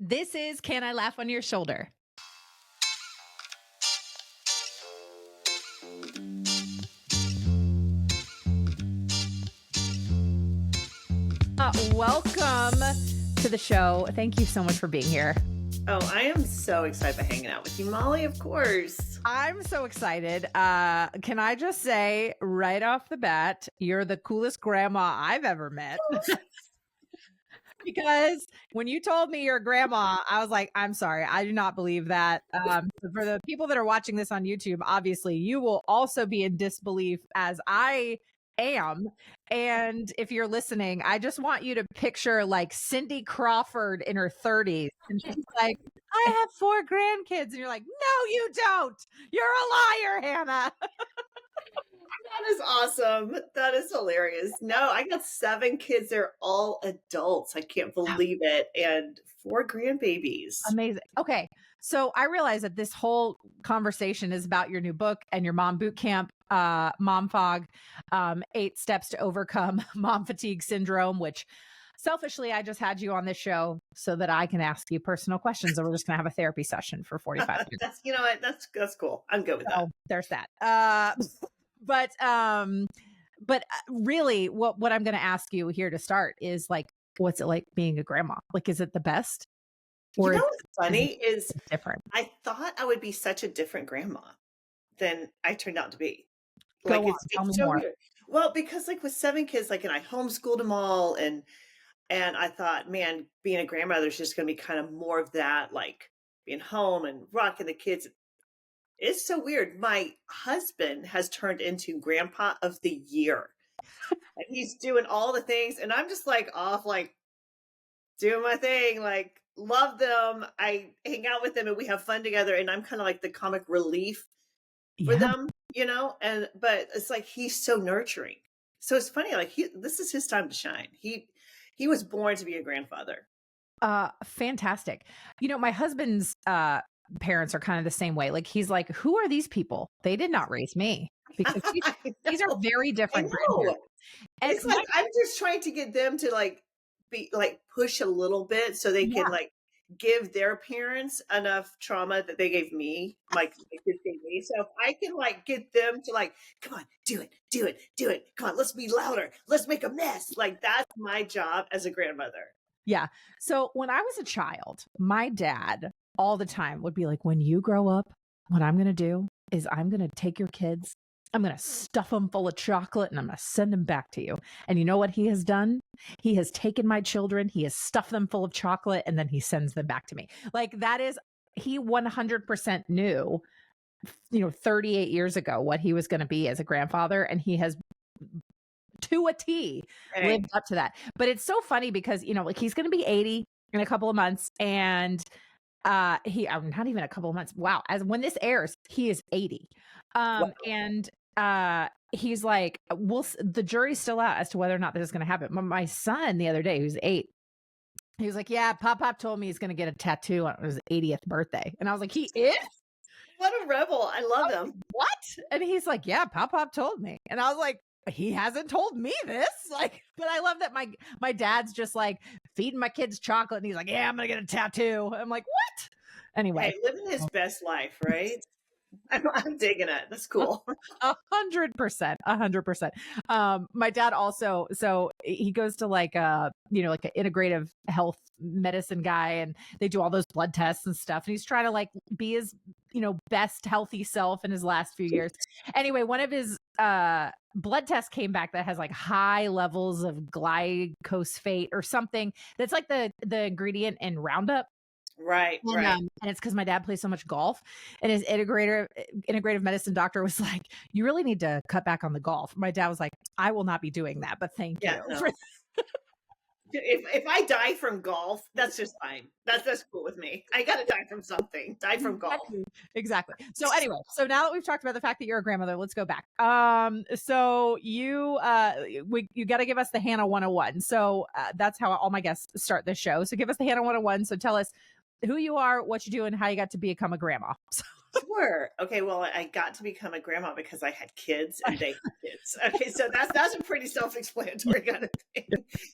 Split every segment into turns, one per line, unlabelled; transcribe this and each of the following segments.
This is Can I Laugh on Your Shoulder? Welcome to the show. Thank you so much for being here.
Oh, I am so excited about hanging out with you, Molly, of course.
I'm so excited. Can I just say right off the bat, you're the coolest grandma I've ever met. Because when you told me you're a grandma, I was like, I'm sorry, I do not believe that. For the people that are watching this on YouTube, obviously you will also be in disbelief as I am. And if you're listening, I just want you to picture like Cindy Crawford in her 30s. And she's like, I have 4 grandkids. And you're like, no, you don't. You're a liar, Hannah.
That is awesome. That is hilarious. No, I got 7 kids. They're all adults. I can't believe it. And 4 grandbabies.
Amazing. Okay. So I realize that this whole conversation is about your new book and your mom boot camp, Mom Fog, 8 Steps to Overcome Mom Fatigue Syndrome, which selfishly, I just had you on this show so that I can ask you personal questions. And we're just going to have a therapy session for 45 minutes.
That's, you know what? That's cool. I'm good with that.
Oh, there's that. But really what I'm going to ask you here to start is like, what's it like being a grandma? Like, is it the best?
Or you know what's funny is
different.
I thought I would be such a different grandma than I turned out to be.
Like, tell me more.
Weird. Well, because like with 7 kids, like, and I homeschooled them all, and I thought, man, being a grandmother is just going to be kind of more of that, like being home and rocking the kids. It's so weird. My husband has turned into Grandpa of the Year. And he's doing all the things, and I'm just like off, like doing my thing, like love them. I hang out with them and we have fun together, and I'm kind of like the comic relief for them, you know? But it's like he's so nurturing. So it's funny, like this is his time to shine. He was born to be a grandfather.
Fantastic. You know, my husband's parents are kind of the same way. Like, he's like, who are these people? They did not raise me, because these are very different.
And it's like, I'm just trying to get them to like be like push a little bit so they can like give their parents enough trauma that they gave me, like they gave me. So if I can like get them to like, come on, do it. Come on, let's be louder. Let's make a mess. Like, that's my job as a grandmother.
Yeah. So when I was a child, my dad all the time would be like, when you grow up, what I'm going to do is I'm going to take your kids, I'm going to stuff them full of chocolate, and I'm going to send them back to you. And you know what he has done? He has taken my children, he has stuffed them full of chocolate, and then he sends them back to me. Like, that is, he 100% knew, 38 years ago what he was going to be as a grandfather. And he has to a T lived up to that. But it's so funny because, like, he's going to be 80 in a couple of months, and not even a couple of months. Wow. As when this airs, he is 80. Wow. And he's like, the jury's still out as to whether or not this is going to happen. My son the other day, who's 8, he was like, yeah, Pop told me he's going to get a tattoo on his 80th birthday. And I was like, he is?
What a rebel. I love him.
What? And he's like, yeah, Pop told me. And I was like, he hasn't told me this. Like, but I love that my dad's just like feeding my kids chocolate, and he's like, yeah, I'm gonna get a tattoo. I'm like, what? Anyway,
living his best life, right? I'm digging it. That's cool.
100%. My dad also, so he goes to like like an integrative health medicine guy, and they do all those blood tests and stuff. And he's trying to like be his, best healthy self in his last few years. Anyway, one of his blood tests came back that has like high levels of glyphosate or something. That's like the ingredient in Roundup.
Right.
And it's because my dad plays so much golf, and his integrative medicine doctor was like, you really need to cut back on the golf. My dad was like, I will not be doing that, but thank you.
No. If I die from golf, that's just fine. That's cool with me. I got to die from something. Die from golf.
Exactly. So anyway, so now that we've talked about the fact that you're a grandmother, let's go back. So you got to give us the Hannah 101. So that's how all my guests start this show. So give us the Hannah 101. So tell us who you are, what you do, and how you got to become a grandma.
Sure. Okay, well, I got to become a grandma because I had kids and they had kids. Okay, so that's a pretty self-explanatory kind of thing.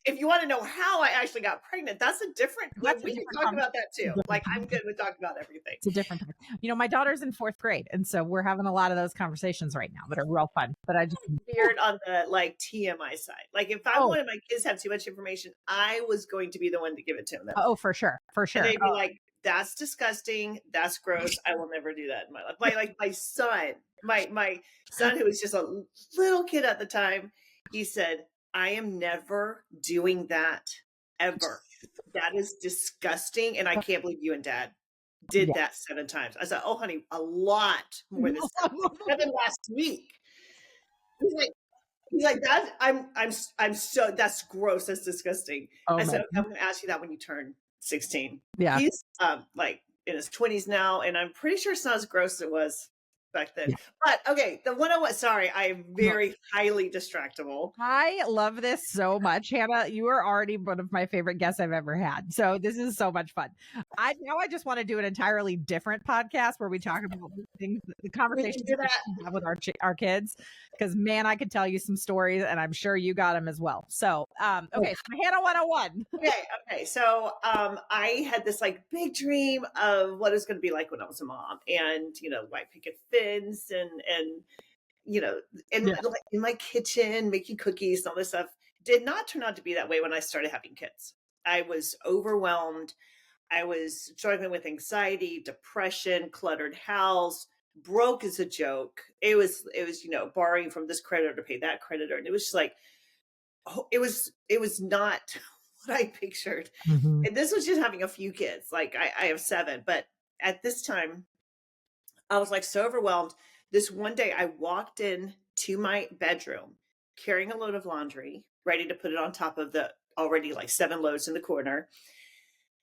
If you wanna know how I actually got pregnant, that's a different like,
That's a
we can
different
talk about that too.
different
Like, I'm
topic.
good with talking about everything.
It's a different topic. My daughter's in 4th grade, and so we're having a lot of those conversations right now that are real fun. But I just
Weird on the, like, TMI side. Like, if I
oh,
wanted my kids to have too much information, I was going to be the one to give it to them.
oh, for sure, for
And
sure.
they'd be like, "That's disgusting. That's gross. I will never do that in my life." My son, my son who was just a little kid at the time, he said, "I am never doing that ever. That is disgusting, and I can't believe you and dad did
Yeah.
that 7 times." I said, "Oh, honey, a lot more than 7. 7 last week." He's like he's like, "That's I'm so that's gross, that's disgusting."
Oh
I
my
said, "Okay, I'm gonna ask you that when you turn 16."
yeah,
He's, like, in his 20s now, and I'm pretty sure it's not as gross as it was back then.
yeah.
But, okay, the 101 sorry, I am very highly distractible.
I love this so much, Hannah. You are already one of my favorite guests I've ever had. So this is so much fun. I just want to do an entirely different podcast where we talk about things, the
We can
conversations
do
that
that.
we have with our kids. Because man, I could tell you some stories, and I'm sure you got them as well. So, okay, so Hannah 101.
Okay, okay. So, I had this like big dream of what it was going to be like when I was a mom, and white picket fence, and you know, in
Yeah.
like in my kitchen making cookies and all this stuff. Did not turn out to be that way when I started having kids. I was overwhelmed. I was struggling with anxiety, depression, cluttered house, broke as a joke. It was borrowing from this creditor to pay that creditor, and it was just like oh, it was not what I pictured.
Mhm.
And this was just having a few kids. Like I have 7, but at this time I was like so overwhelmed. This one day I walked in to my bedroom carrying a load of laundry, ready to put it on top of the already like 7 loads in the corner.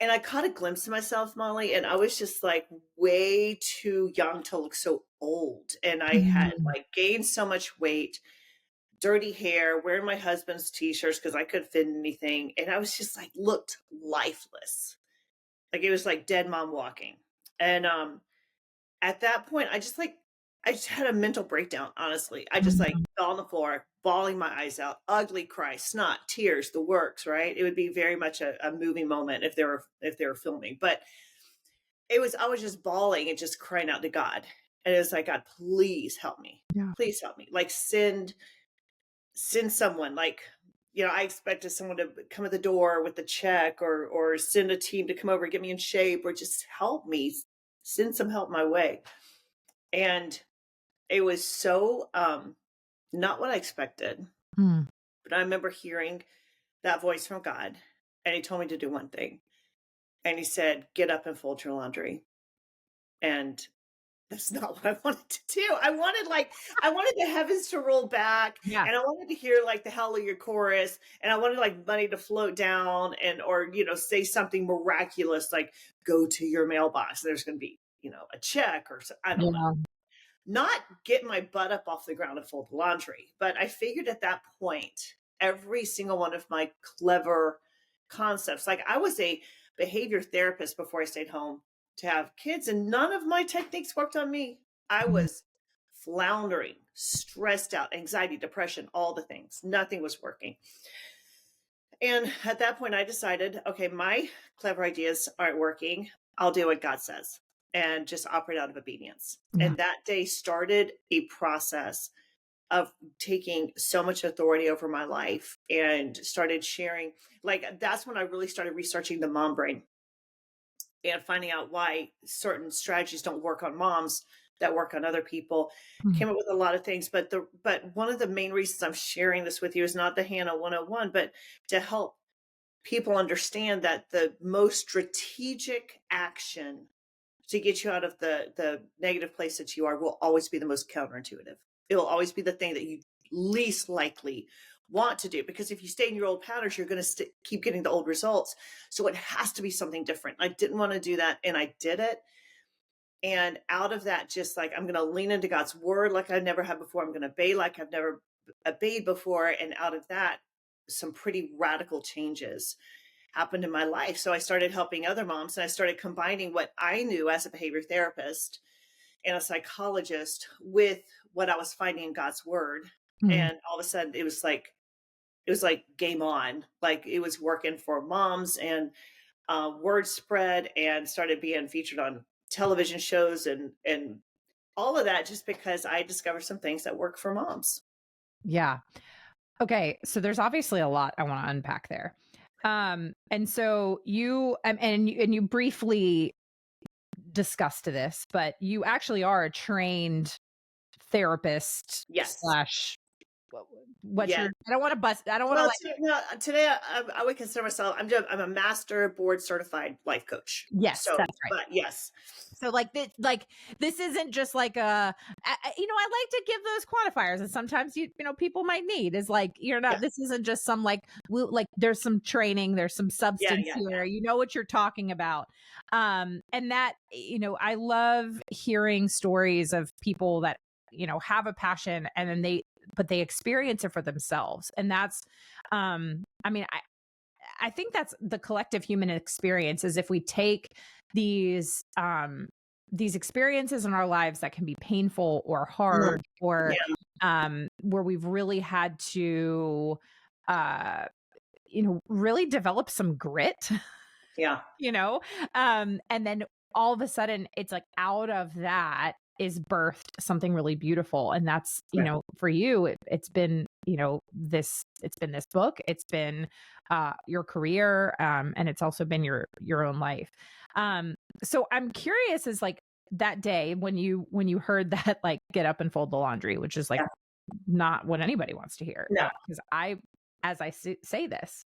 And I caught a glimpse of myself, Molly, and I was just like way too young to look so old. And I had
Mhm.
like gained so much weight, dirty hair, wearing my husband's t-shirts because I couldn't fit in anything. And I was just like looked lifeless. Like it was like dead mom walking. And at that point, I just had a mental breakdown, honestly. I just like
Mhm.
fell on the floor, bawling my eyes out, ugly cry, snot, tears, the works, right? It would be very much a moving moment if they were filming. But I was just bawling and just crying out to God. And it was like, God, please help me.
Yeah.
Please help me. Like send someone like I expected someone to come at the door with the check or send a team to come over and get me in shape or just help me send some help my way. And it was so not what I expected,
Mm.
but I remember hearing that voice from God, and he told me to do one thing, and he said get up and fold your laundry. And that's not what I wanted to do. I wanted the heavens to roll back,
Yeah.
and I wanted to hear, like, the Hallelujah chorus, and I wanted, like, money to float down or say something miraculous, like, "Go to your mailbox, there's gonna be, a check," or I don't know.
Yeah.
Not get my butt up off the ground and fold the laundry, but I figured at that point, every single one of my clever concepts like, I was a behavior therapist before I stayed home to have kids, and none of my techniques worked on me. I
Mhm.
was floundering, stressed out, anxiety, depression, all the things. Nothing was working. And at that point, I decided, okay, my clever ideas aren't working. I'll do what God says and just operate out of obedience.
Yeah.
And that day started a process of taking so much authority over my life and started sharing. Like, that's when I really started researching the mom brain and finding out why certain strategies don't work on moms that work on other people.
Mm.
Came up with a lot of things, but one of the main reasons I'm sharing this with you is not the Hannah 101, but to help people understand that the most strategic action to get you out of the negative place that you are will always be the most counterintuitive. It will always be the thing that you least likely want to do, because if you stay in your old patterns, you're going to keep getting the old results. So it has to be something different. I didn't want to do that, and I did it. And out of that, just like I'm going to lean into God's word like I never have before. I'm going to obey like I've never obeyed before. And out of that, some pretty radical changes happened in my life. So I started helping other moms, and I started combining what I knew as a behavior therapist and a psychologist with what I was finding in God's word.
Mm.
And all of a sudden it was like game on. Like it was working for moms, and word spread and started being featured on television shows and all of that, just because I discovered some things that work for moms.
Yeah. Okay, so there's obviously a lot I want to unpack there. And so you briefly discussed this, but you actually are a trained therapist
Yes.
slash what's
Yes.
your I don't want to bust I don't want to
Well,
like
no, today I would consider myself, I'm a master board certified life coach.
yes,
So,
that's right.
but yes.
So like this isn't just like I like to give those quantifiers and sometimes people might need is like you're
Yeah.
not this isn't just some like there's some training, there's some
Yeah,
substance
yeah,
here, you know what you're talking about. And that I love hearing stories of people that have a passion and then they experience it for themselves. And that's I mean I think that's the collective human experience is if we take these experiences in our lives that can be painful or
yeah.
hard or
Yeah,
where we've really had to uh really develop some grit.
yeah,
you know and then all of a sudden it's like out of that is birthed something really beautiful. And that's
right.
for you it's been it's been this book, it's been your career, and it's also been your own life. So I'm curious, is like that day when you heard that, like, get up and fold the laundry, which is like
Yeah.
not what anybody wants to hear,
No.
because I as I say this,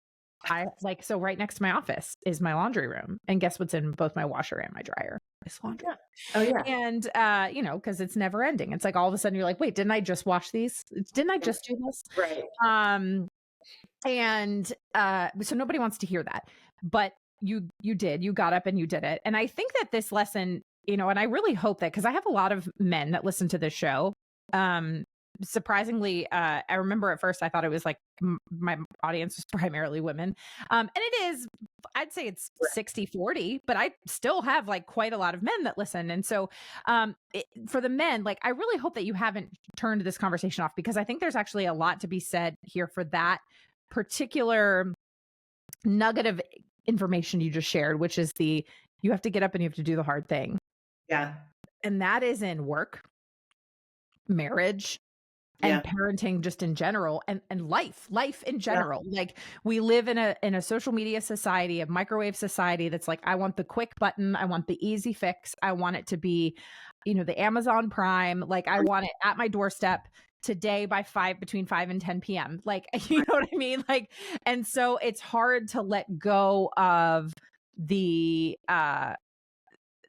I like, so right next to my office is my laundry room. And guess what's in both my washer and my dryer? It's laundry.
Yeah. Oh, yeah.
And, because it's never ending. It's like all of a sudden you're like, wait, didn't I just wash these? Didn't I
Yeah.
just do this?
Right.
Um, and so nobody wants to hear that. But you did, you got up and you did it. And I think that this lesson, and I really hope that because I have a lot of men that listen to this show. Um, surprisingly, I remember at first I thought it was like my audience was primarily women. And it is, I'd say it's
Right.
60-40, but I still have like quite a lot of men that listen. And so for the men, like I really hope that you haven't turned this conversation off, because I think there's actually a lot to be said here for that particular nugget of information you just shared, which is you have to get up and you have to do the hard thing.
Yeah.
And that is in work, marriage, and
Yeah.
parenting just in general, and life in
Yeah.
general. Like we live in a social media society, a microwave society that's like, I want the quick button, I want the easy fix, I want it to be, the Amazon Prime, like I want it at my doorstep today by between 5 and 10 p.m. Like, you know what I mean? Like, and so it's hard to let go of the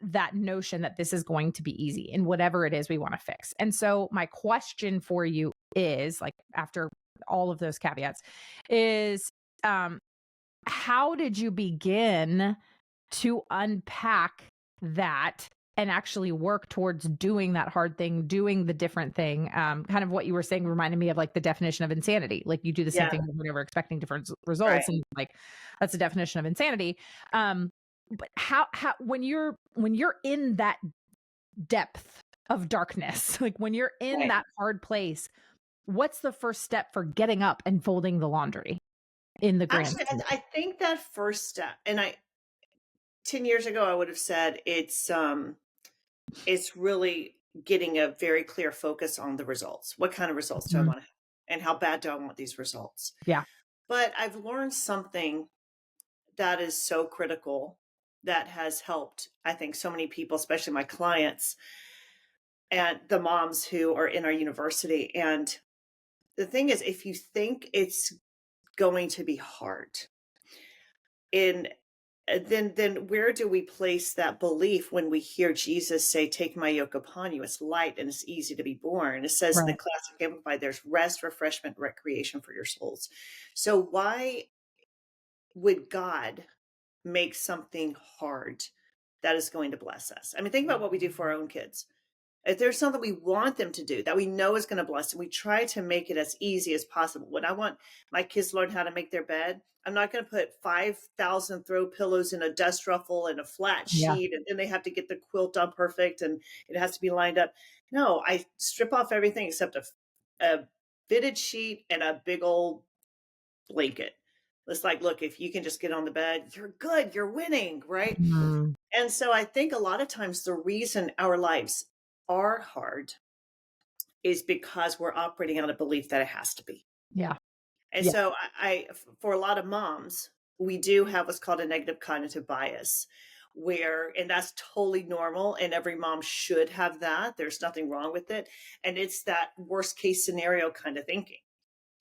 that notion that this is going to be easy in whatever it is we want to fix. And so my question for you is, like, after all of those caveats, is how did you begin to unpack that and actually work towards doing that hard thing, doing the different thing? Kind of what you were saying reminded me of like the definition of insanity. Like you do the same
Yeah.
thing over and over, expecting different
Right.
results, and like that's the definition of insanity. But how when you're in that depth of darkness, like when you're in
Right.
that hard place, what's the first step for getting up and folding the laundry in the grand
Actually,
scheme?
I think that first step, and 10 years ago, I would have said it's really getting a very clear focus on the results. What kind of results do I
Mhm.
want to have? And how bad do I want these results?
Yeah.
But I've learned something that is so critical that has helped, I think, so many people, especially my clients and the moms who are in our university. And the thing is, if you think it's going to be hard, in then where do we place that belief when we hear Jesus say, "Take my yoke upon you. It's light and it's easy to be born." It says in the
Right.
Classic Amplified, "There's rest, refreshment, recreation for your souls." So why would God make something hard that is going to bless us? I mean, think about what we do for our own kids. If there's something we want them to do that we know is going to bless them, we try to make it as easy as possible. When I want my kids to learn how to make their bed, I'm not going to put 5,000 throw pillows in a dust ruffle and a flat
Yeah.
sheet, and then they have to get the quilt done perfect and it has to be lined up. No, I strip off everything except a fitted sheet and a big old blanket. It's like, look, if you can just get on the bed, you're good, you're winning, right?
Mm,
And so I think a lot of times the reason our lives are hard is because we're operating on a belief that it has to be.
yeah.
And
Yeah.
so for a lot of moms, we do have what's called a negative cognitive bias, where, and that's totally normal. And every mom should have that. There's nothing wrong with it. And it's that worst case scenario kind of thinking.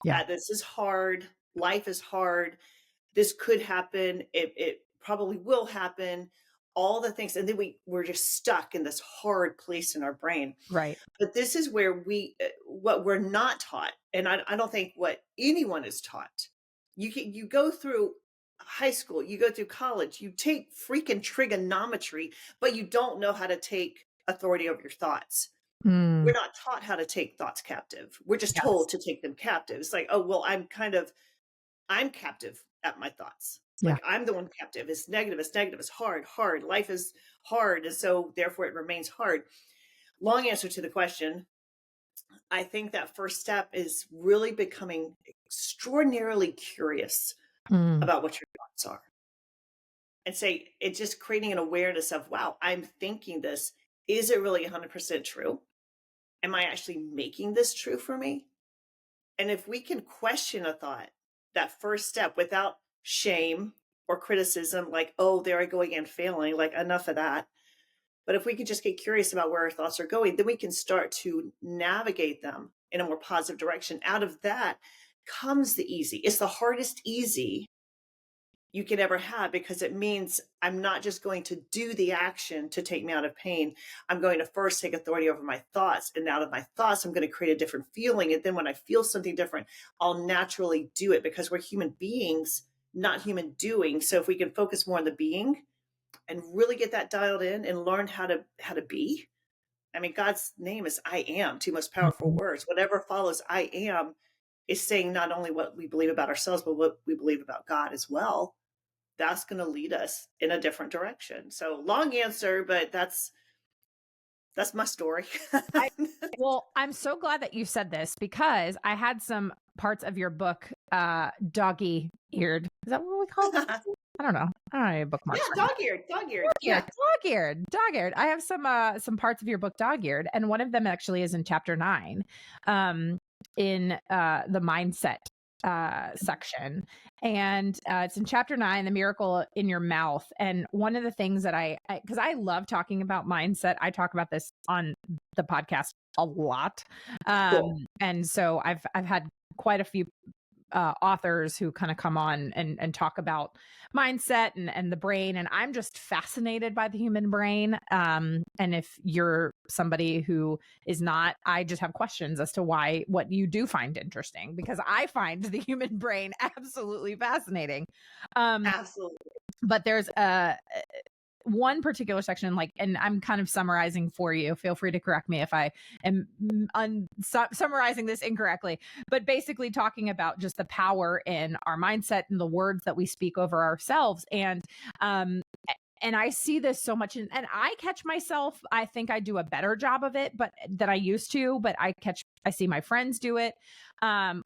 Yeah.
This is hard. Life is hard. This could happen. It probably will happen. All the things. And then we're just stuck in this hard place in our brain.
Right.
But this is where what we're not taught, and I don't think what anyone is taught. You go through high school, you go through college, you take freaking trigonometry, but you don't know how to take authority over your thoughts. We're
Mm,
not taught how to take thoughts captive. We're just
yes.
told to take them captive. It's like, oh well, I'm captive at my thoughts.
Yeah.
Like I'm the one captive. It's negative. It's negative. It's hard. Hard. Life is hard, and so therefore it remains hard. Long answer to the question. I think that first step is really becoming extraordinarily curious
Mm,
about what your thoughts are, and say it's just creating an awareness of, wow, I'm thinking this. Is it really 100% true? Am I actually making this true for me? And if we can question a thought, that first step without shame or criticism, like, oh, there I go again, failing, like enough of that. But if we could just get curious about where our thoughts are going, then we can start to navigate them in a more positive direction. Out of that comes the easy. It's the hardest easy you can ever have, because it means I'm not just going to do the action to take me out of pain. I'm going to first take authority over my thoughts. And out of my thoughts, I'm going to create a different feeling. And then when I feel something different, I'll naturally do it, because we're human beings, not human doing. So if we can focus more on the being and really get that dialed in and learn how to be. I mean, God's name is I am, two most powerful
mhm.
words. Whatever follows I am is saying not only what we believe about ourselves, but what we believe about God as well. That's going to lead us in a different direction. So long answer, but that's my story.
I Well, I'm so glad that you said this because I had some parts of your book doggy eared. Is that what we call it?
Yeah,
I don't know. I don't have any bookmarks for
dog-eared, dog-eared. Yeah.
dog-eared. I have some parts of your book dog-eared, and one of them actually is in chapter 9, in the mindset section, and it's in chapter 9, the miracle in your mouth. And one of the things that because I love talking about mindset, I talk about this on the podcast a lot,
Cool.
and so I've had quite a few authors who kind of come on and talk about mindset and the brain. And I'm just fascinated by the human brain. And if you're somebody who is not, I just have questions as to what you do find interesting, because I find the human brain absolutely fascinating.
Absolutely.
But there's one particular section, like, and I'm kind of summarizing for you. Feel free to correct me if I am summarizing this incorrectly, but basically talking about just the power in our mindset and the words that we speak over ourselves. And I see this so much, and I catch myself. I think I do a better job of it, but that I used to. But I see my friends do it,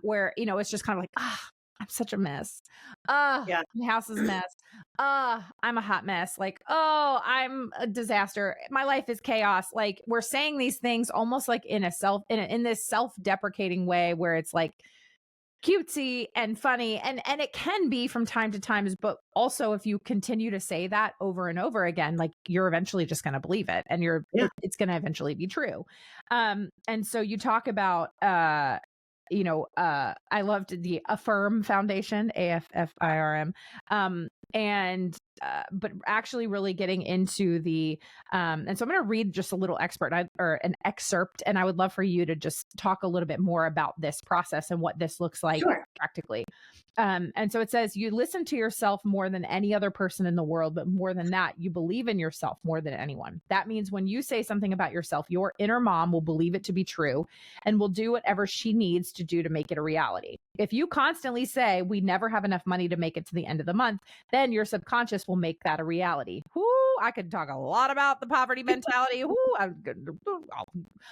where it's just kind of like, I'm such a mess.
Yeah.
My house is a mess. I'm a hot mess. Like, oh, I'm a disaster. My life is chaos. Like, we're saying these things almost like in this self-deprecating way, where it's like cutesy and funny, and it can be from time to time, but also if you continue to say that over and over again, like, you're eventually just going to believe it, and
Yeah.
it's going to eventually be true. And so you talk about I loved the Affirm Foundation, AFFIRM, and but actually really getting into the and so I'm going to read just a little or an excerpt, and I would love for you to just talk a little bit more about this process and what this looks like
Sure.
practically. And so it says, you listen to yourself more than any other person in the world, but more than that, you believe in yourself more than anyone. That means when you say something about yourself, your inner mom will believe it to be true and will do whatever she needs to do to make it a reality. If you constantly say, we never have enough money to make it to the end of the month, then your subconscious will make that a reality. Whoo, I could talk a lot about the poverty mentality. Whoo, I'll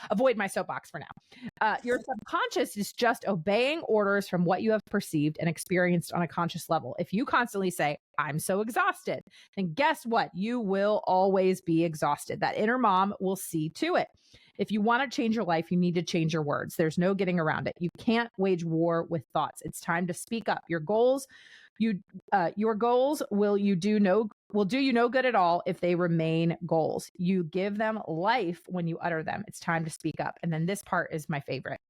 avoid my soapbox for now. Your subconscious is just obeying orders from what you have perceived and experienced on a conscious level. If you constantly say, I'm so exhausted, then guess what? You will always be exhausted. That inner mom will see to it. If you want to change your life, you need to change your words. There's no getting around it. You can't wage war with thoughts. It's time to speak up. Your goals will do you no good at all if they remain goals. You give them life when you utter them. It's time to speak up. And then this part is my favorite.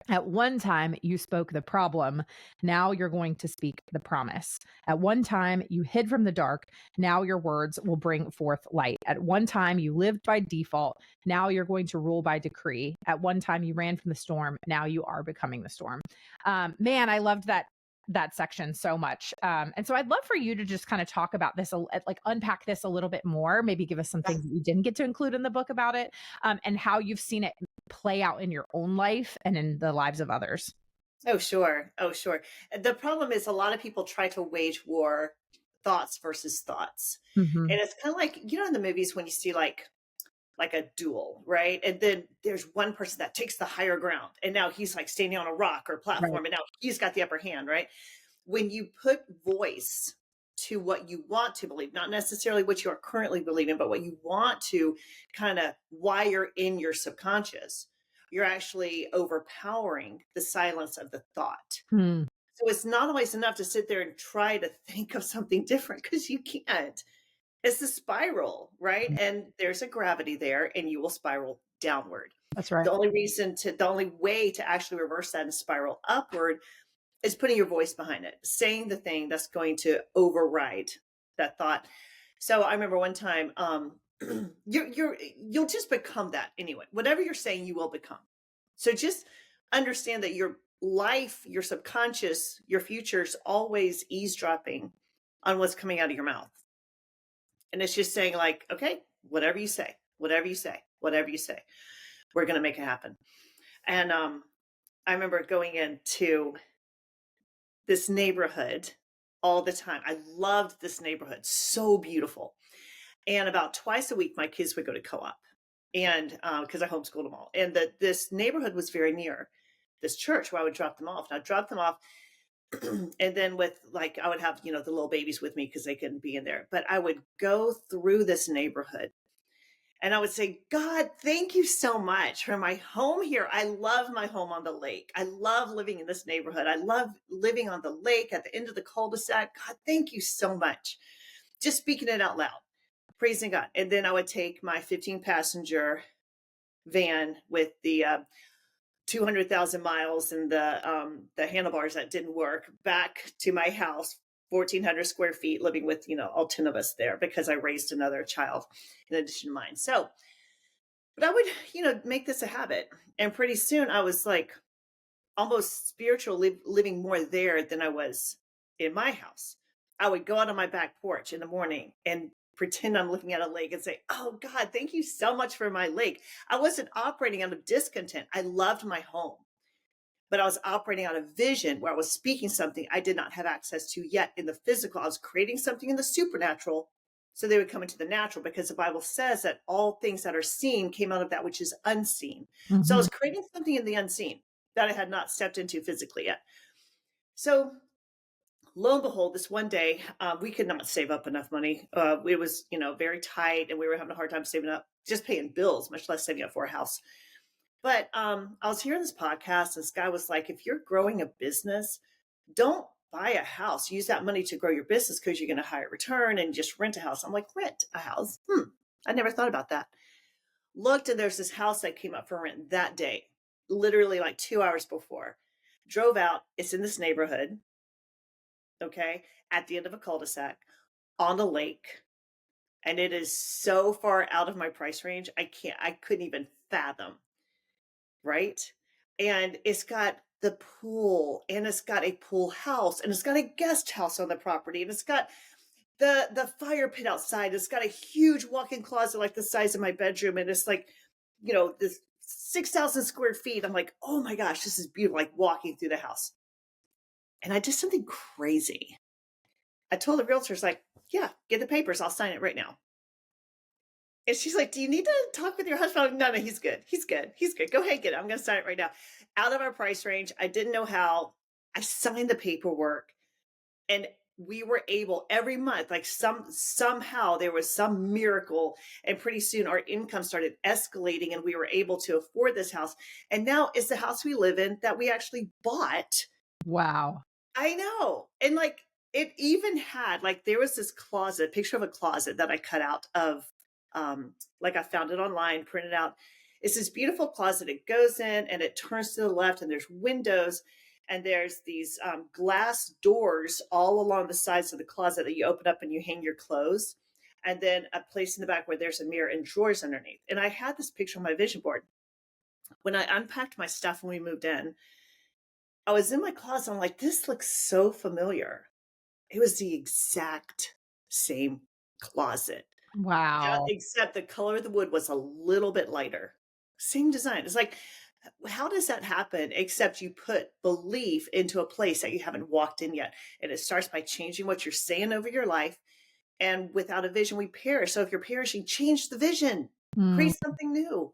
At one time, you spoke the problem. Now you're going to speak the promise. At one time, you hid from the dark. Now your words will bring forth light. At one time, you lived by default. Now you're going to rule by decree. At one time, you ran from the storm. Now you are becoming the storm. Man, I loved that section so much. And so I'd love for you to just kind of talk about this, like unpack this a little bit more, maybe give us some things that you didn't get to include in the book about it, and how you've seen it play out in your own life and in the lives of others.
Oh, sure. Oh, sure. The problem is a lot of people try to wage war thoughts versus thoughts.
Mm-hmm.
And it's kind of like, in the movies when you see like a duel, right? And then there's one person that takes the higher ground and now he's like standing on a rock or platform
Right.
and now he's got the upper hand, right? When you put voice to what you want to believe, not necessarily what you are currently believing, but what you want to kind of wire in your subconscious, you're actually overpowering the silence of the thought.
Mm.
So it's not always enough to sit there and try to think of something different because you can't. It's the spiral, right? And there's a gravity there and you will spiral downward.
That's right.
The only way to actually reverse that and spiral upward is putting your voice behind it, saying the thing that's going to override that thought. So I remember one time, you'll just become that anyway. Whatever you're saying, you will become. So just understand that your life, your subconscious, your future's always eavesdropping on what's coming out of your mouth. And it's just saying like, okay, whatever you say, whatever you say, whatever you say, we're going to make it happen. And I remember going into this neighborhood all the time. I loved this neighborhood. So beautiful. And about twice a week, my kids would go to co-op and because I homeschooled them all. And this neighborhood was very near this church where I would drop them off. And I'd drop them off. And then I would have, the little babies with me because they couldn't be in there. But I would go through this neighborhood and I would say, God, thank you so much for my home here. I love my home on the lake. I love living in this neighborhood. I love living on the lake at the end of the cul-de-sac. God, thank you so much. Just speaking it out loud, praising God. And then I would take my 15 passenger van with the 200,000 miles and the handlebars that didn't work back to my house, 1,400 square feet, living with, all 10 of us there because I raised another child in addition to mine. So, but I would, make this a habit. And pretty soon I was like almost spiritual, living more there than I was in my house. I would go out on my back porch in the morning and pretend I'm looking at a lake and say, oh God, thank you so much for my lake. I wasn't operating out of discontent. I loved my home, but I was operating out of vision where I was speaking something I did not have access to yet in the physical. I was creating something in the supernatural so they would come into the natural, because the Bible says that all things that are seen came out of that which is unseen. So I was creating something in the unseen that I had not stepped into physically yet. So lo and behold, this one day, we could not save up enough money. It was, very tight and we were having a hard time saving up, just paying bills, much less saving up for a house. But I was hearing this podcast and this guy was like, if you're growing a business, don't buy a house. Use that money to grow your business because you're going to higher return and just rent a house. I'm like, rent a house? I never thought about that. Looked and there's this house that came up for rent that day, literally like 2 hours before. Drove out. It's in this neighborhood. Okay. At the end of a cul-de-sac on the lake. And it is so far out of my price range. I couldn't even fathom. Right. And it's got the pool, and it's got a pool house, and it's got a guest house on the property, and it's got the fire pit outside. It's got a huge walk-in closet like the size of my bedroom, and it's like, this 6,000 square feet. I'm like, oh my gosh, this is beautiful, like walking through the house. And I did something crazy. I told the realtors, like, yeah, get the papers. I'll sign it right now. And she's like, do you need to talk with your husband? I'm like, no, he's good. He's good. He's good. Go ahead and get it. I'm going to sign it right now. Out of our price range. I didn't know how. I signed the paperwork, and we were able every month, like somehow there was some miracle, and pretty soon our income started escalating and we were able to afford this house. And now it's the house we live in that we actually bought.
Wow.
I know. And like it even had like there was this closet, picture of a closet that I cut out of like I found it online, printed out. It's this beautiful closet. It goes in and it turns to the left, and there's windows, and there's these glass doors all along the sides of the closet that you open up and you hang your clothes. And then a place in the back where there's a mirror and drawers underneath. And I had this picture on my vision board. When I unpacked my stuff when we moved in, I was in my closet. I'm like, this looks so familiar. It was the exact same closet.
Wow.
Except the color of the wood was a little bit lighter. Same design. It's like, how does that happen? Except you put belief into a place that you haven't walked in yet. And it starts by changing what you're saying over your life. And without a vision, we perish. So if you're perishing, change the vision,
Mm,
create something new.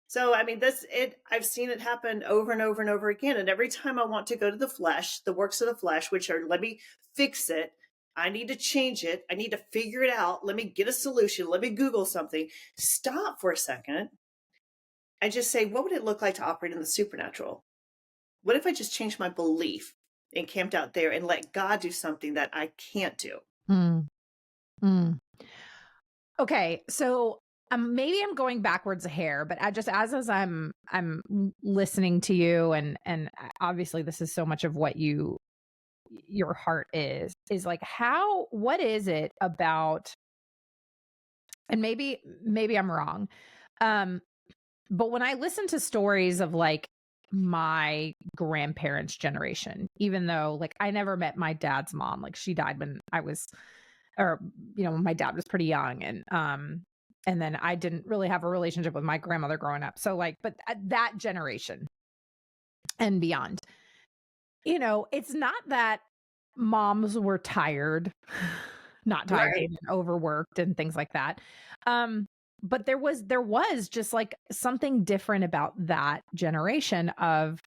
So, I mean, that's it. I've seen it happen over and over and over again. And every time I want to go to the flesh, the works of the flesh, which are, let me fix it. I need to change it. I need to figure it out. Let me get a solution. Let me Google something. Stop for a second and just say, what would it look like to operate in the supernatural? What if I just changed my belief and camped out there and let God do something that I can't do?
mm, mm. Okay, so maybe I'm going backwards a hair, but I just as I'm listening to you, and obviously this is so much of what your heart is like, what is it about, and maybe I'm wrong, um but when I listen to stories of like my grandparents' generation, even though like I never met my dad's mom, like she died when I was, or my dad was pretty young, and then I didn't really have a relationship with my grandmother growing up. So like, but that generation and beyond, it's not that moms were tired, not tired
Right.
and overworked and things like that. But there was just like something different about that generation of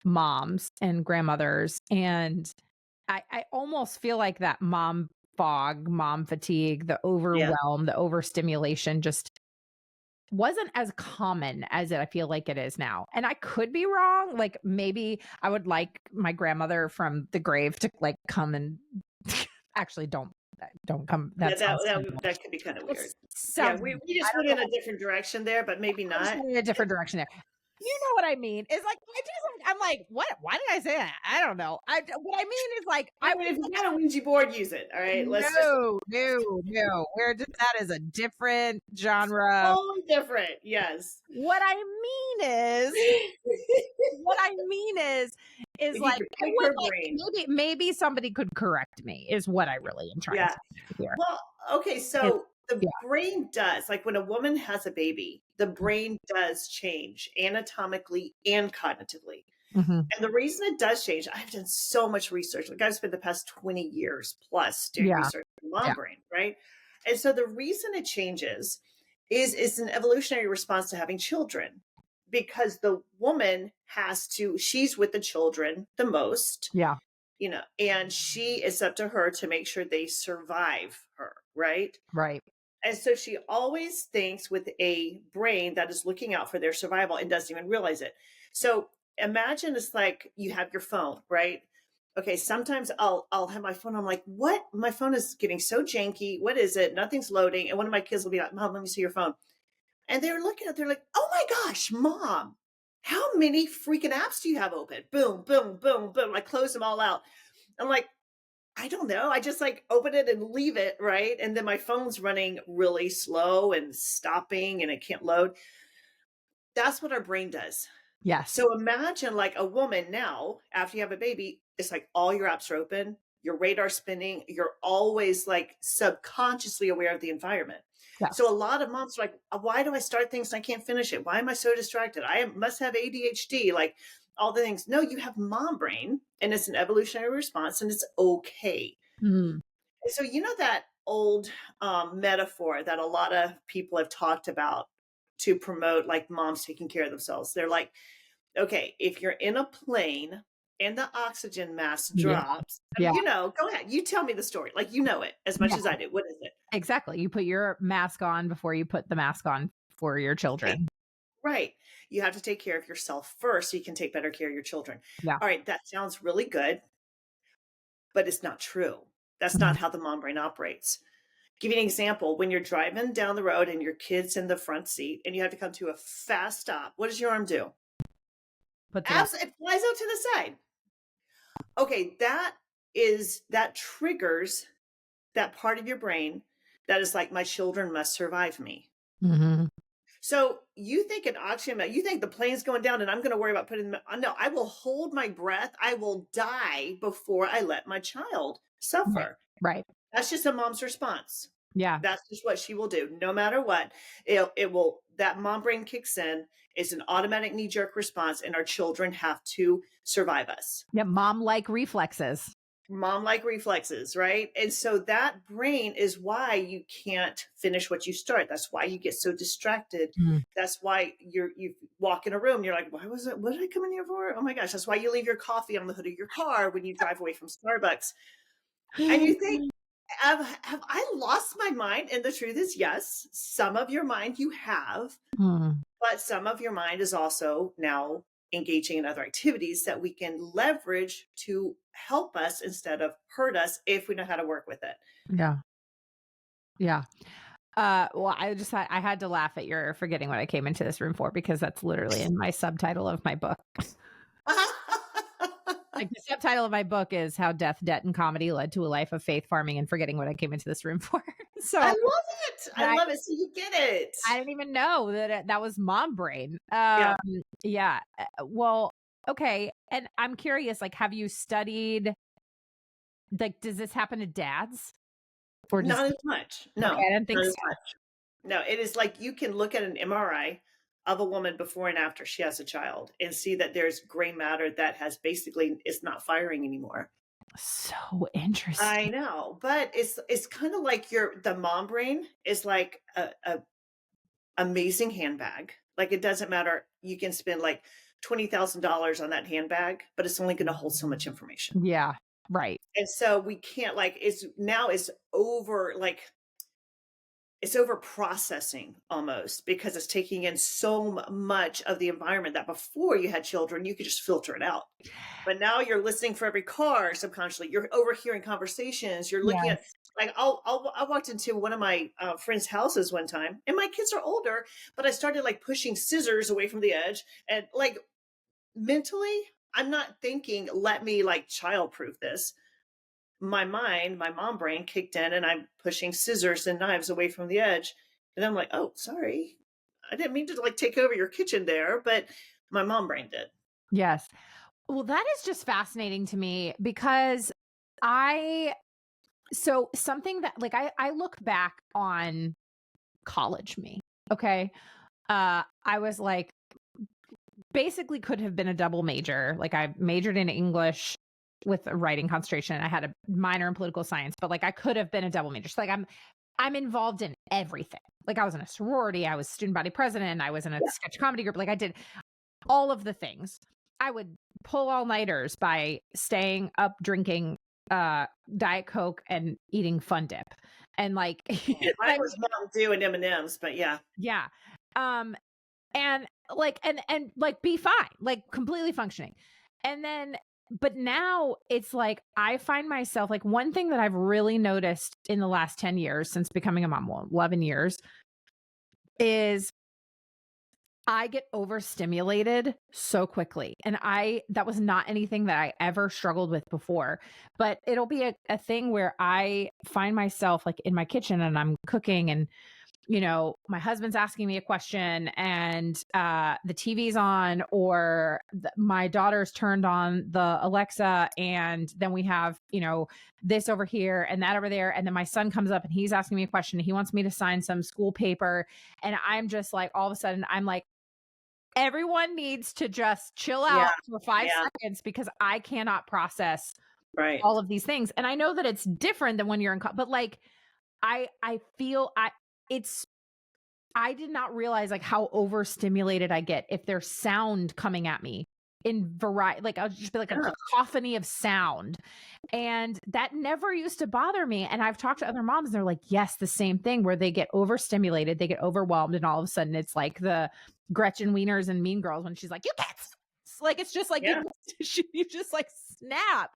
moms and grandmothers. And I almost feel like that mom fog, mom fatigue, the
Yeah.
overwhelm, the overstimulation just wasn't as common as I feel like it is now. And I could be wrong. Like maybe I would like my grandmother from the grave to like come and actually don't come.
Yeah,
That sounds terrible.
that could be kind of
It
weird. Yeah,
sounds
we
I
just went
don't
in
know.
a different direction there, but maybe
I just
not.
went in a different direction there. You know what I mean? It's like I'm like, what? Why did I say that? I don't know. What I mean is like
I mean, if you got a Ouija board, use it. All right, let's just
no. That is a different genre.
totally different. Yes.
What I mean is what I mean is
We need
like
to
I
pick
would
her
like
brain.
maybe somebody could correct me is what I really am trying to
Yeah.
say here.
Well, okay,
It,
so the
yeah.
brain does, like when a woman has a baby, the brain does change anatomically and cognitively.
Mhm.
And the reason it does change, I've done so much research. Like I've spent the past 20 years plus doing
Yeah.
research on the
Yeah.
mom brain, right? And so the reason it changes is it's an evolutionary response to having children because the woman she's with the children the most,
Yeah.
and it's up to her to make sure they survive her, right?
Right.
And so she always thinks with a brain that is looking out for their survival and doesn't even realize it. So imagine it's like you have your phone, right? Okay, sometimes I'll have my phone. I'm like, what? My phone is getting so janky. What is it? Nothing's loading. And one of my kids will be like, Mom, let me see your phone. And they're looking at it, they're like, oh my gosh, Mom, how many freaking apps do you have open? Boom, boom, boom, boom. I close them all out. I'm like, I don't know. I just like open it and leave it, right? And then my phone's running really slow and stopping and it can't load. That's what our brain does.
Yes.
So imagine like a woman now, after you have a baby, it's like all your apps are open, your radar spinning, you're always like subconsciously aware of the environment. So a
Yes.
lot of moms are like, why do I start things and I can't finish it? Why am I so distracted? Must have ADHD, like all the things. No, you have mom brain and it's an evolutionary response and it's okay.
Mm.
And so, you know, that old metaphor that a lot of people have talked about to promote like moms taking care of themselves. They're like, okay, if you're in a plane and the oxygen mask
Yeah.
drops,
Yeah.
you know, go ahead. You tell me the story. Like, you know it as much
Yeah.
as I do. What is it?
Exactly. You put your mask on before you put the mask on for your
Right.
children.
Right. You have to take care of yourself first so you can take better care of your children.
Yeah.
All right. That sounds really good, but it's not true. That's
Mhm.
not how the mom brain operates. Give you an example. When you're driving down the road and your kid's in the front seat and you have to come to a fast stop, what does your arm do?
Puts it on.
It flies out to the side. Okay, that triggers that part of your brain that is like, my children must survive me.
Mhm.
So you think an oxygen, you think the plane's going down and I'm going to worry about putting them, no, I will hold my breath. I will die before I let my child
Right.
suffer.
Right.
That's just a mom's response.
Yeah.
That's just what she will do. No matter what, it will, that mom brain kicks in. It's an automatic knee jerk response, and our children have to survive us.
Yeah. Mom-like reflexes.
Mom like reflexes, right? And so that brain is why you can't finish what you start. That's why you get so distracted.
Mm.
That's why you walk in a room, you're like, why was it? What did I come in here for? Oh my gosh. That's why you leave your coffee on the hood of your car when you drive away from Starbucks. And you think, have I lost my mind? And the truth is, yes, some of your mind you have,
Mm.
but some of your mind is also now engaging in other activities that we can leverage to help us instead of hurt us if we know how to work with it.
Yeah. Yeah. Well, I had to laugh at your forgetting what I came into this room for because that's literally in my subtitle of my book. Like the subtitle of my book is How Death, Debt, and Comedy Led to a Life of Faith, Farming, and Forgetting What I Came into this room for.
I
So
love it. I
I,
love it. So you get it.
I didn't even know that was mom brain.
Yeah.
Yeah. Well, okay. And I'm curious, like, have you studied, like, does this happen to dads? Or just,
Not as much.
okay,
No,
I didn't think
not
so.
as much. No, it is like you can look at an MRI of a woman before and after she has a child and see that there's gray matter that has basically is not firing anymore.
So interesting.
I know, but it's kind of like the mom brain is like a amazing handbag. Like it doesn't matter. You can spend like $20,000 on that handbag, but it's only going to hold so much information.
Yeah. Right.
And so we can't like it's over like it's over processing almost because it's taking in so much of the environment that before you had children you could just filter it out, but now you're listening for every car subconsciously, you're overhearing conversations, you're looking at
Yes.
like I walked into one of my friends houses one time and my kids are older, but I started like pushing scissors away from the edge and like mentally I'm not thinking let me like childproof this. My mind, my mom brain kicked in and I'm pushing scissors and knives away from the edge. And I'm like, oh, sorry. I didn't mean to like take over your kitchen there, but my mom brain did.
Yes. Well, that is just fascinating to me because I, so something that like I look back on college me. Okay. I was like basically could have been a double major. Like I majored in English with a writing concentration. I had a minor in political science, but like I could have been a double major. So like I'm involved in everything. Like I was in a sorority, I was student body president, I was in a
Yeah.
sketch comedy group. Like I did all of the things. I would pull all-nighters by staying up drinking Diet Coke and eating Fun Dip. And like
Mine
I
was Mountain Dew and M&Ms, but yeah.
yeah. Um and like and like be fine, like completely functioning. And then but now it's like I find myself like one thing that I've really noticed in the last 10 years since becoming a mom, well, 11 years, is I get overstimulated so quickly. And that was not anything that I ever struggled with before. But it'll be a thing where I find myself like in my kitchen and I'm cooking and my husband's asking me a question and the TV's on, or my daughter's turned on the Alexa, and then we have, this over here and that over there. And then my son comes up and he's asking me a question. He wants me to sign some school paper. And I'm just like, all of a sudden, I'm like, everyone needs to just chill
Yeah.
out for 5
Yeah.
seconds because I cannot process
Right.
all of these things. And I know that it's different than when you're in, but like, I feel it's, I did not realize like how overstimulated I get if there's sound coming at me in variety. Like I'll just be like a
Yeah.
cacophony of sound. And that never used to bother me. And I've talked to other moms and they're like, yes, the same thing where they get overstimulated, they get overwhelmed. And all of a sudden it's like the Gretchen Wieners and Mean Girls when she's like, you can't, like, it's just like,
Yeah.
you just like snap.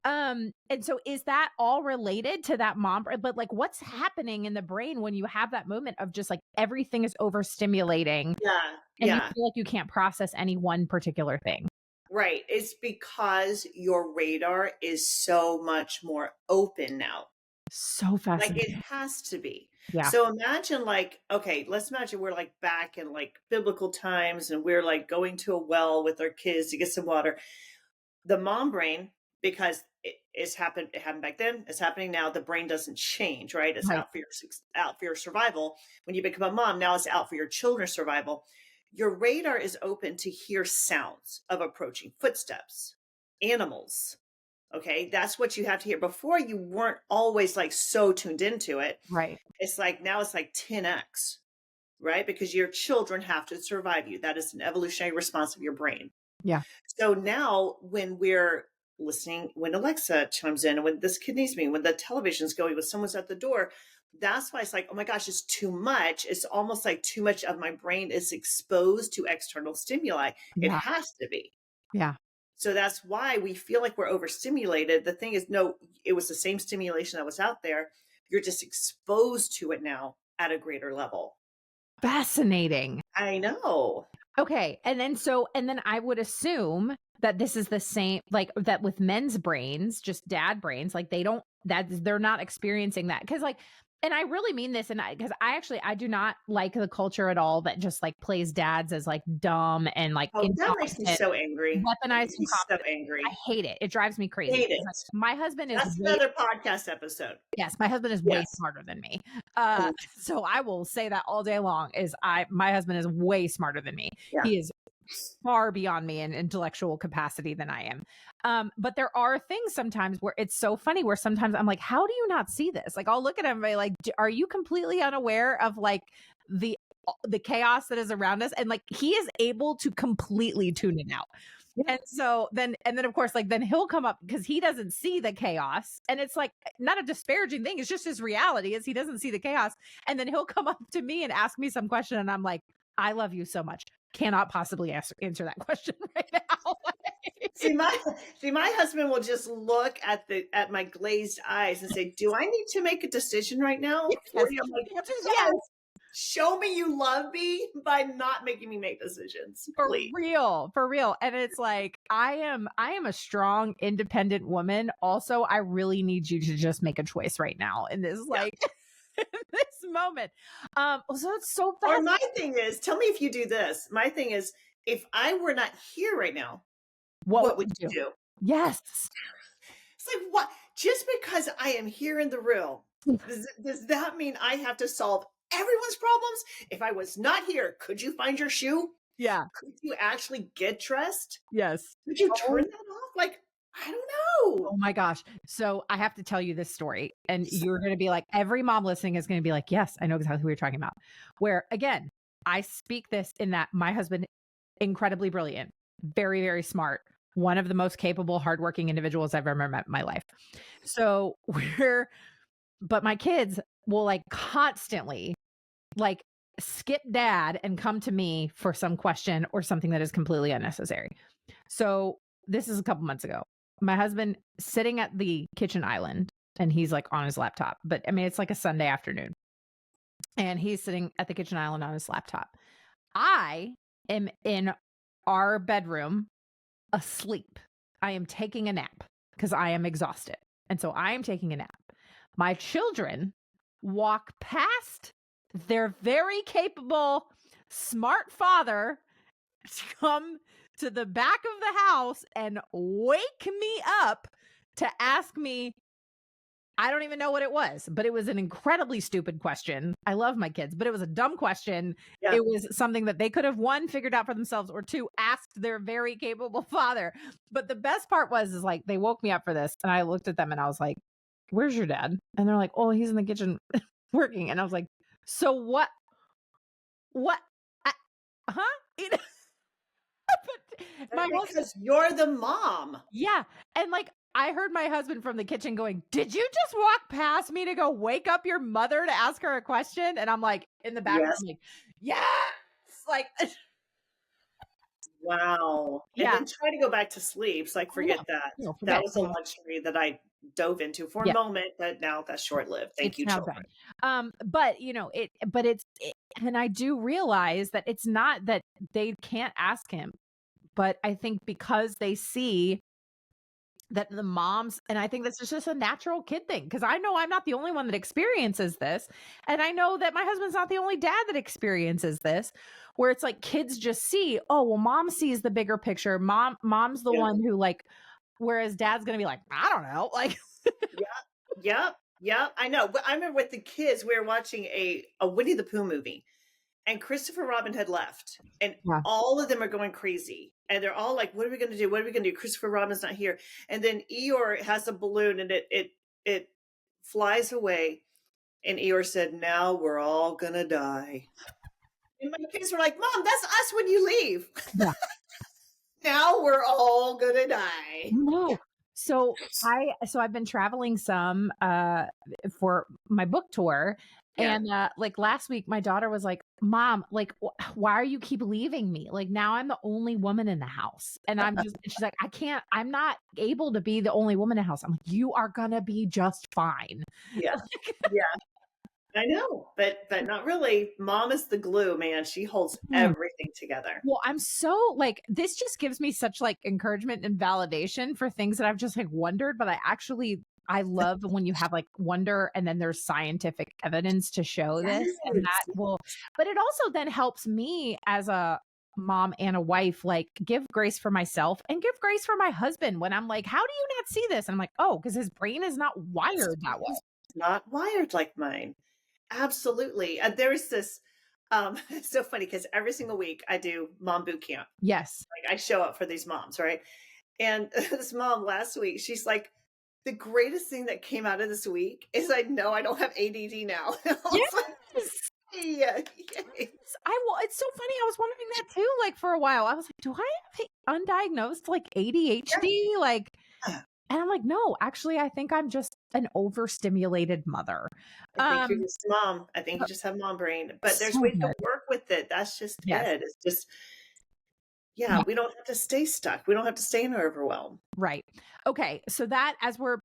And so is that all related to that mom? But like, what's happening in the brain when you have that moment of just like everything is overstimulating
Yeah.
and you
Yeah.
feel like you can't process any one particular thing?
Right. It's because your radar is so much more open now.
So
Like it
fascinating.
has to be.
Yeah.
So imagine like, okay, let's imagine we're like back in like biblical times and we're like going to a well with our kids to get some water. The mom brain, because it happened back then, it's happening now. The brain doesn't change, right? It's
Right.
out for your survival. When you become a mom, now it's out for your children's survival. Your radar is open to hear sounds of approaching footsteps, animals. Okay, that's what you have to hear. Before you weren't always like so tuned into it.
Right.
It's like now it's like 10x, right? Because your children have to survive you. That is an evolutionary response of your brain.
Yeah.
So now when we're listening, when Alexa chimes in, and when this kid needs me, when the television's going, when someone's at the door, that's why it's like, oh my gosh, it's too much. It's almost like too much of my brain is exposed to external stimuli. It
Yeah.
has to be.
Yeah.
So that's why we feel like we're overstimulated. The thing is, no, it was the same stimulation that was out there. You're just exposed to it now at a greater level.
Fascinating.
I know.
Okay. And then I would assume that this is the same, like that with men's brains, just dad brains, like they're not experiencing that. Cause like, and I really mean this, because I do not like the culture at all that just like plays dads as like dumb and like
Oh, that makes me
incompetent,
so angry. That
weaponized
makes me so
incompetence.
angry.
I hate it. It drives me crazy.
Hate
Because, like,
it.
my husband is
That's
way
another podcast episode.
Yes, my husband is way
Yes.
smarter than me.
Oh,
So I will say that all day long my husband is way smarter than me.
yeah.
He is far beyond me in intellectual capacity than I am. But there are things sometimes where it's so funny where sometimes I'm like, how do you not see this? Like I'll look at him and be like, are you completely unaware of like the chaos that is around us? And like he is able to completely tune it out.
Yeah.
And then of course, like then he'll come up because he doesn't see the chaos. And it's like not a disparaging thing. It's just his reality is he doesn't see the chaos. And then he'll come up to me and ask me some question. And I'm like, I love you so much. Cannot possibly answer that question right now.
See, my husband will just look at my glazed eyes and say, "Do I need to make a decision right now for
Yes.
you?" I'm like,
The answer is
"Yes. Show me you love me by not making me make decisions, please."
For real. And it's like, I am a strong, independent woman. Also, I really need you to just make a choice right now in this, like, in this moment. So it's so
Or
fast.
my thing is, tell me if you do this. My thing is, if I were not here right now, what would you do?
Yes.
It's like, what? Just because I am here in the room, does that mean I have to solve everyone's problems? If I was not here, could you find your shoe?
Yeah.
Could you actually get dressed?
Yes.
Could you turn that off? Like, I don't know.
Oh my gosh. So I have to tell you this story, and you're going to be like, every mom listening is going to be like, yes, I know exactly who you're talking about. Where again, I speak this in that my husband, incredibly brilliant, very, very smart, one of the most capable, hardworking individuals I've ever met in my life. So but my kids will like constantly like skip dad and come to me for some question or something that is completely unnecessary. So this is a couple months ago. My husband sitting at the kitchen island and he's like on his laptop, but I mean, it's like a Sunday afternoon and he's sitting at the kitchen island on his laptop. I am in our bedroom asleep. I am taking a nap because I am exhausted. And so I am taking a nap. My children walk past their very capable, smart father to come to the back of the house and wake me up to ask me, I don't even know what it was, but it was an incredibly stupid question. I love my kids, but it was a dumb question.
Yeah.
It was something that they could have, one, figured out for themselves, or two, asked their very capable father. But the best part was, is like, they woke me up for this, and I looked at them and I was like, where's your dad? And they're like, oh, he's in the kitchen working. And I was like, so what? I, huh? You know, but
That's
my husband,
because you're the mom.
yeah. And like, I heard my husband from the kitchen going, did you just walk past me to go wake up your mother to ask her a question? And I'm like, in the background,
Yes.
I'm like, yes. Like,
Wow. And
yeah.
then try to go back to sleep. It's like,
Oh, no.
forget that.
No,
That
forget.
was a luxury that I dove into for a
Yeah.
moment, but now that's short-lived. Thank
It's
you,
now done.
children.
But you know, and I do realize that it's not that they can't ask him, but I think because they see that the moms, and I think this is just a natural kid thing, because I know I'm not the only one that experiences this, and I know that my husband's not the only dad that experiences this, where it's like kids just see, oh well, mom sees the bigger picture, mom's the
Yeah.
one who, like, whereas dad's gonna be like, I don't know, like,
Yeah. Yep. Yep. I know. But I remember with the kids, we were watching a Winnie the Pooh movie, and Christopher Robin had left, and
yeah,
all of them are going crazy. And they're all like, what are we going to do? What are we going to do? Christopher Robin's not here. And then Eeyore has a balloon, and it flies away. And Eeyore said, now we're all going to die. And my kids were like, Mom, that's us when you leave.
yeah.
Now we're all going to die.
No. So I've been traveling some for my book tour,
Yeah.
and like last week my daughter was like, "Mom, like why are you keep leaving me? Like now I'm the only woman in the house." And and she's like, "I can't. I'm not able to be the only woman in the house." I'm like, "You are going to be just fine."
Yeah. Yeah. I know, but not really. Mom is the glue, man. She holds everything together.
Well, I'm so like, this just gives me such like encouragement and validation for things that I've just like wondered, but I love when you have like wonder and then there's scientific evidence to show this, and
Yes.
that will, but it also then helps me as a mom and a wife, like give grace for myself and give grace for my husband when I'm like, how do you not see this? And I'm like, oh, because his brain is not wired that way.
He's not wired like mine. Absolutely. There's this it's so funny because every single week I do mom boot camp.
Yes.
Like I show up for these moms, right? And this mom last week, she's like, the greatest thing that came out of this week is I know I don't have ADD now. I was like,
Yes.
yeah, yay.
It's so funny. I was wondering that too, like for a while. I was like, do I have undiagnosed like ADHD? Like,
Yeah.
and I'm like, no, actually, I think I'm just an overstimulated mother.
I think you're
Um,
just mom. I think you just have mom brain, but there's
so
ways to
good.
work with it. That's just
Yes.
it. It's just, yeah,
Yeah.
we don't have to stay stuck. We don't have to stay in overwhelm.
Right. Okay. So that as we're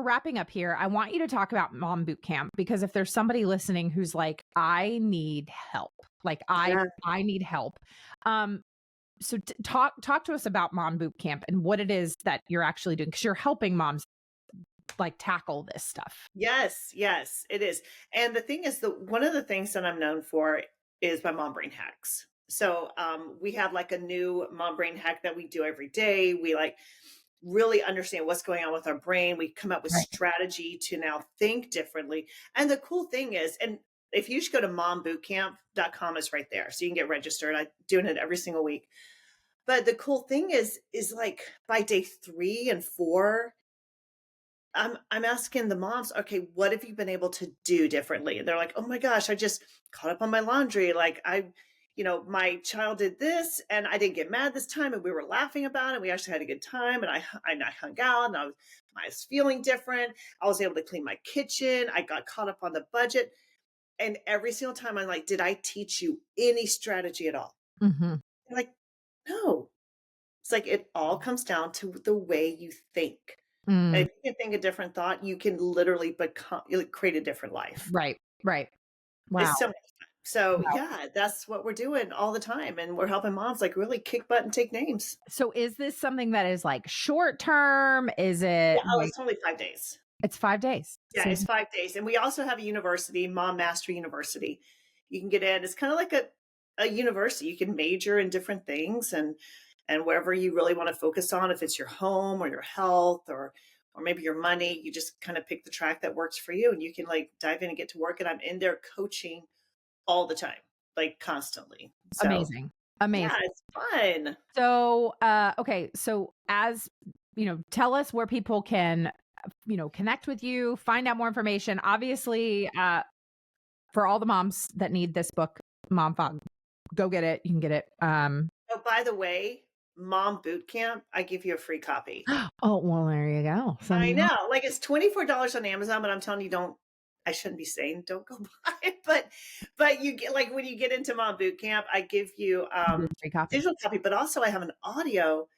wrapping up here, I want you to talk about mom boot camp, because if there's somebody listening who's like, I need help, like
Yeah.
I need help. Um, so talk to us about mom boot camp and what it is that you're actually doing, because you're helping moms like tackle this stuff.
Yes, yes, it is. And the thing is that one of the things that I'm known for is my mom brain hacks. So we have like a new mom brain hack that we do every day. We like really understand what's going on with our brain. We come up with
Right.
strategy to now think differently. And the cool thing is, and if you just go to mombootcamp.com, it's right there. So you can get registered. I'm doing it every single week. But the cool thing is like by day 3 and 4, I'm asking the moms, okay, what have you been able to do differently? And they're like, oh my gosh, I just caught up on my laundry. Like my child did this and I didn't get mad this time and we were laughing about it. We actually had a good time and I hung out and I was feeling different. I was able to clean my kitchen. I got caught up on the budget. And every single time I'm like, did I teach you any strategy at all?
Mm-hmm.
They're like, no. It's like it all comes down to the way you think. And
Mm,
if you can think a different thought, you can literally create a different life.
right. Right. Wow.
It's so much fun. So
Wow.
yeah, that's what we're doing all the time. And we're helping moms like really kick butt and take names.
So is this something that is like short term? Is it
Yeah, oh,
like,
it's only 5 days.
It's 5 days.
Yeah,
So
it's 5 days, and we also have a university, Mom Mastery University. You can get in. It's kinda like a university. You can major in different things and whatever you really wanna focus on, if it's your home or your health or maybe your money, you just kinda pick the track that works for you, and you can, like, dive in and get to work, and I'm in there coaching all the time, like, constantly. So,
amazing.
yeah,
Amazing.
it's fun.
So, okay. So as tell us where people can, connect with you, find out more information. Obviously, for all the moms that need this book, Mom Fog, go get it. You can get it.
Oh, by the way, Mom Boot Camp, I give you a free copy.
Oh, well, there you go. So
I
now
know, like, it's $24 on Amazon, but I'm telling you, don't I shouldn't be saying don't go buy it, but you get like, when you get into Mom Boot Camp, I give you,
you get a free copy.
digital copy, but also I have an audio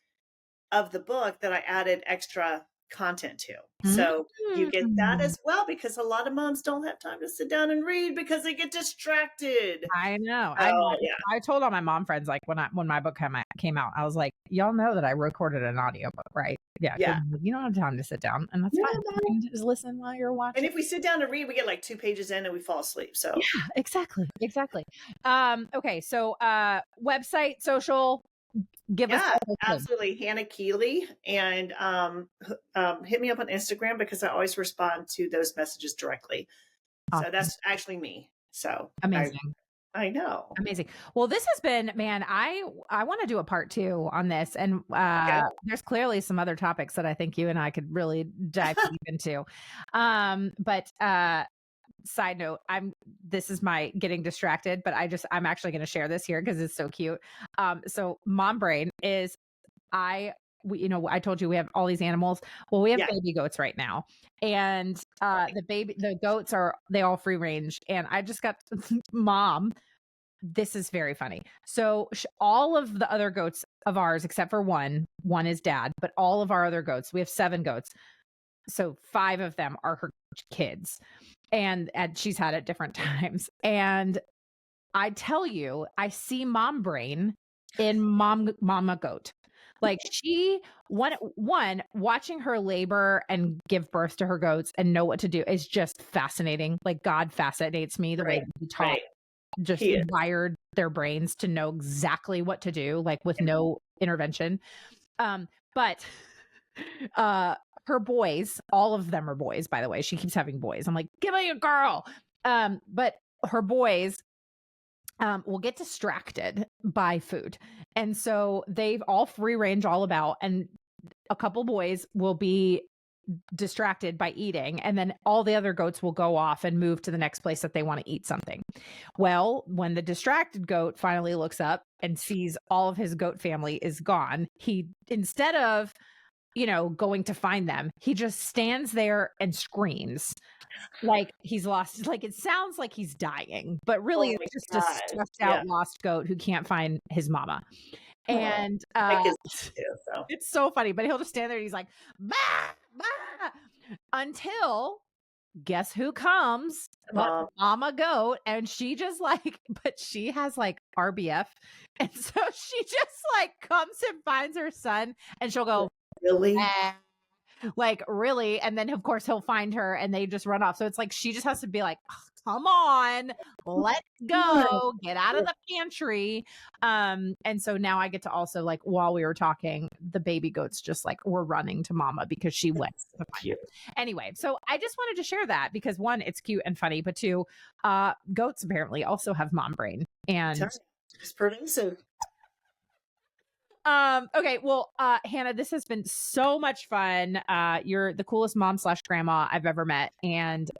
of the book that I added extra content to. So, you get that
Mm.
as well because a lot of moms don't have time to sit down and read because they get distracted.
I know.
Oh, yeah.
I told all my mom friends, like, when my book came out, I was like, "Y'all know that I recorded an audiobook, right?" Yeah, 'cause
Yeah.
you don't have time to sit down, and that's
No,
fine. You
no.
can just listen while you're
And
watching.
if we sit down to read, we get, like, 2 pages in and we fall asleep, so
Yeah, exactly, exactly. Okay, so, website, social, give us
yeah,
the whole thing.
absolutely, Hannah Keeley, and, hit me up on Instagram because I always respond to those messages directly. So
Awesome.
that's actually me. So
Amazing.
I know.
Amazing. Well, this has been, man, I wanna do a part 2 on this, and,
Okay.
there's clearly some other topics that I think you and I could really dive deep into. But, side note, this is my getting distracted, but I'm actually gonna share this here because it's so cute. So Mom Brain is I told you we have all these animals. Well, we have
Yeah.
baby goats right now. And the goats they all free range. And I just got mom. This is very funny. So all of the other goats of ours, except for one is dad, but all of our other goats, we have 7 goats. So 5 of them are her kids. And she's had at different times. And I tell you, I see mom brain in mama goat. Like she one watching her labor and give birth to her goats and know what to do is just fascinating. Like God fascinates me the way
Right.
that he taught
Right.
just
He is.
wired their brains to know exactly what to do, like with
Yeah.
no intervention. But her boys, all of them are boys, by the way. She keeps having boys. I'm like, give me a girl. But her boys will get distracted by food. And so they've all free range all about, and a couple boys will be distracted by eating, and then all the other goats will go off and move to the next place that they want to eat something. Well, when the distracted goat finally looks up and sees all of his goat family is gone, he, instead of going to find them, he just stands there and screams like he's lost. Like it sounds like he's dying, but really
Oh my
it's just a
gosh.
stressed
Yeah.
out lost goat who can't find his mama.
Oh,
And
my kids too, so
it's so funny, but he'll just stand there and he's like, bah, bah, until guess who comes but
mom.
mama goat, and she just like but she has like RBF, and so she just like comes and finds her son, and she'll go,
Really?
"Eh," like really, and then of course he'll find her and they just run off. So it's like she just has to be like, "Ugh, come on, let's go, get out of the pantry." And so now I get to also, like, while we were talking, the baby goats just like were running to mama because she went to find
Cute.
them. Anyway, so I just wanted to share that because one, it's cute and funny, but two, goats apparently also have mom brain. And
It's pervasive.
okay, well, Hannah, this has been so much fun. You're the coolest mom slash grandma I've ever met. And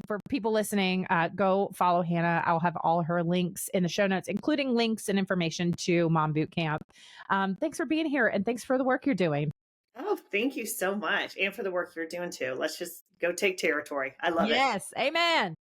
for people listening, go follow Hannah. I'll have all her links in the show notes, including links and information to Mom Boot Camp. Thanks for being here, and thanks for the work you're doing.
Oh, thank you so much, and for the work you're doing too. Let's just go take territory. I love it.
Yes, amen.